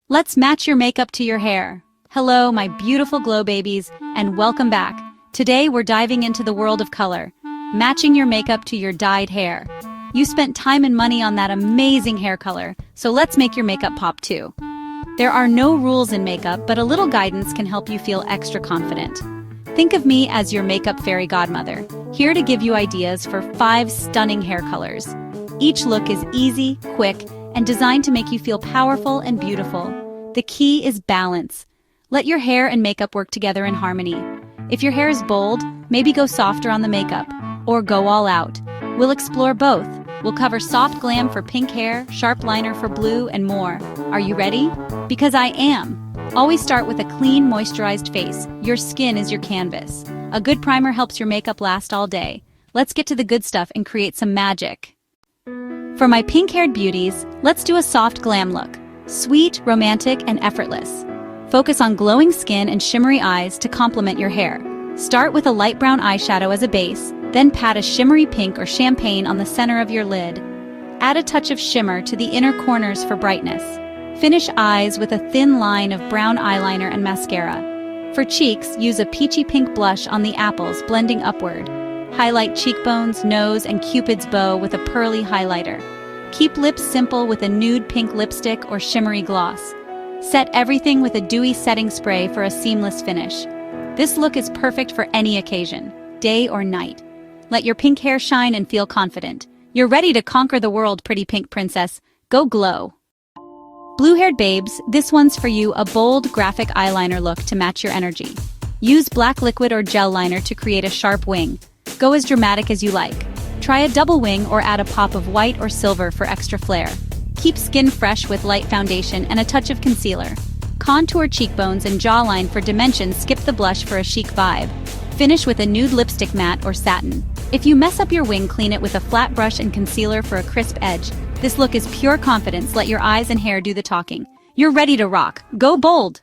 Let's match your makeup to your hair. Hello, my beautiful glow babies, and welcome back. Today we're diving into the world of color, matching your makeup to your dyed hair. You spent time and money on that amazing hair color, so let's make your makeup pop too. There are no rules in makeup, but a little guidance can help you feel extra confident. Think of me as your makeup fairy godmother, here to give you ideas for 5 stunning hair colors. Each look is easy, quick, and designed to make you feel powerful and beautiful. The key is balance. Let your hair and makeup work together in harmony. If your hair is bold, maybe go softer on the makeup, or go all out. We'll explore both. We'll cover soft glam for pink hair, sharp liner for blue, and more. Are you ready? Because I am. Always start with a clean, moisturized face. Your skin is your canvas. A good primer helps your makeup last all day. Let's get to the good stuff and create some magic. For my pink-haired beauties, let's do a soft glam look. Sweet, romantic, and effortless. Focus on glowing skin and shimmery eyes to complement your hair. Start with a light brown eyeshadow as a base, then pat a shimmery pink or champagne on the center of your lid. Add a touch of shimmer to the inner corners for brightness. Finish eyes with a thin line of brown eyeliner and mascara. For cheeks, use a peachy pink blush on the apples, blending upward. Highlight cheekbones, nose, and Cupid's bow with a pearly highlighter. Keep lips simple with a nude pink lipstick or shimmery gloss. Set everything with a dewy setting spray for a seamless finish. This look is perfect for any occasion, day or night. Let your pink hair shine and feel confident. You're ready to conquer the world, pretty pink princess. Go glow. Blue-haired babes, this one's for you, a bold, graphic eyeliner look to match your energy. Use black liquid or gel liner to create a sharp wing. Go as dramatic as you like. Try a double wing or add a pop of white or silver for extra flair. Keep skin fresh with light foundation and a touch of concealer. Contour cheekbones and jawline for dimension, skip the blush for a chic vibe. Finish with a nude lipstick matte or satin. If you mess up your wing, clean it with a flat brush and concealer for a crisp edge. This look is pure confidence. Let your eyes and hair do the talking. You're ready to rock. Go bold!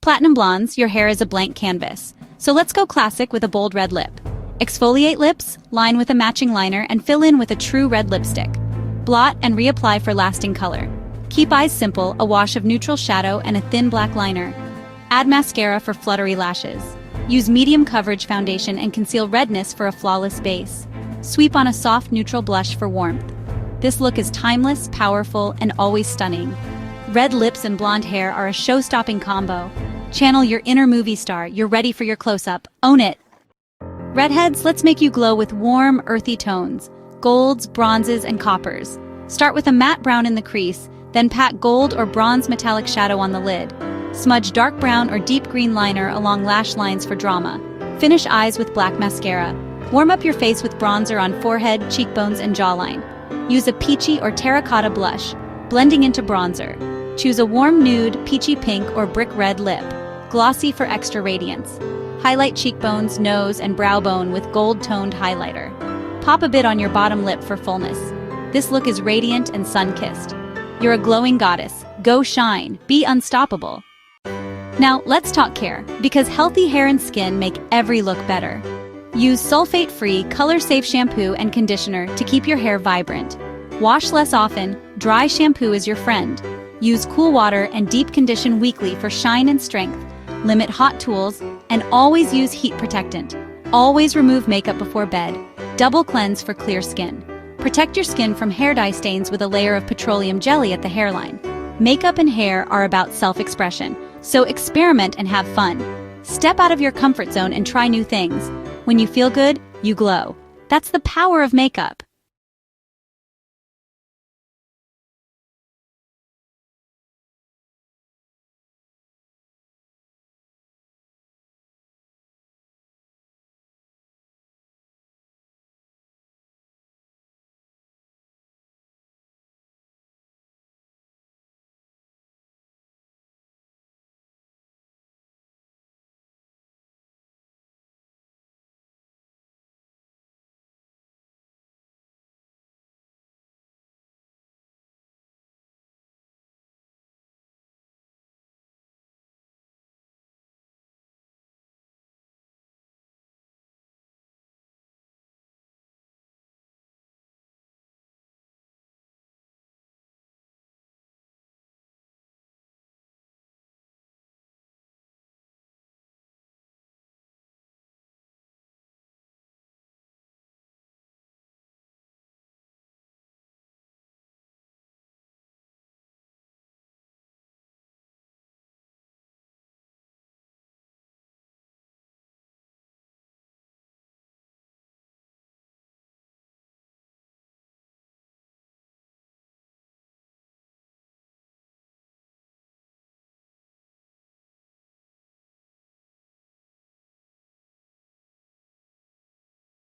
Platinum blondes, your hair is a blank canvas. So let's go classic with a bold red lip. Exfoliate lips, line with a matching liner, and fill in with a true red lipstick. Blot and reapply for lasting color. Keep eyes simple, a wash of neutral shadow and a thin black liner. Add mascara for fluttery lashes. Use medium coverage foundation and conceal redness for a flawless base. Sweep on a soft neutral blush for warmth. This look is timeless, powerful, and always stunning. Red lips and blonde hair are a show-stopping combo. Channel your inner movie star. You're ready for your close-up. Own it! Redheads, let's make you glow with warm, earthy tones. Golds, bronzes, and coppers. Start with a matte brown in the crease, then pat gold or bronze metallic shadow on the lid. Smudge dark brown or deep green liner along lash lines for drama. Finish eyes with black mascara. Warm up your face with bronzer on forehead, cheekbones, and jawline. Use a peachy or terracotta blush, blending into bronzer. Choose a warm nude, peachy pink, or brick red lip, glossy for extra radiance. Highlight cheekbones, nose, and brow bone with gold-toned highlighter. Pop a bit on your bottom lip for fullness. This look is radiant and sun-kissed. You're a glowing goddess. Go shine. Be unstoppable. Now, let's talk care, because healthy hair and skin make every look better. Use sulfate-free, color-safe shampoo and conditioner to keep your hair vibrant. Wash less often. Dry shampoo is your friend. Use cool water and deep condition weekly for shine and strength. Limit hot tools, and always use heat protectant. Always remove makeup before bed. Double cleanse for clear skin. Protect your skin from hair dye stains with a layer of petroleum jelly at the hairline. Makeup and hair are about self-expression, so experiment and have fun. Step out of your comfort zone and try new things. When you feel good, you glow. That's the power of makeup.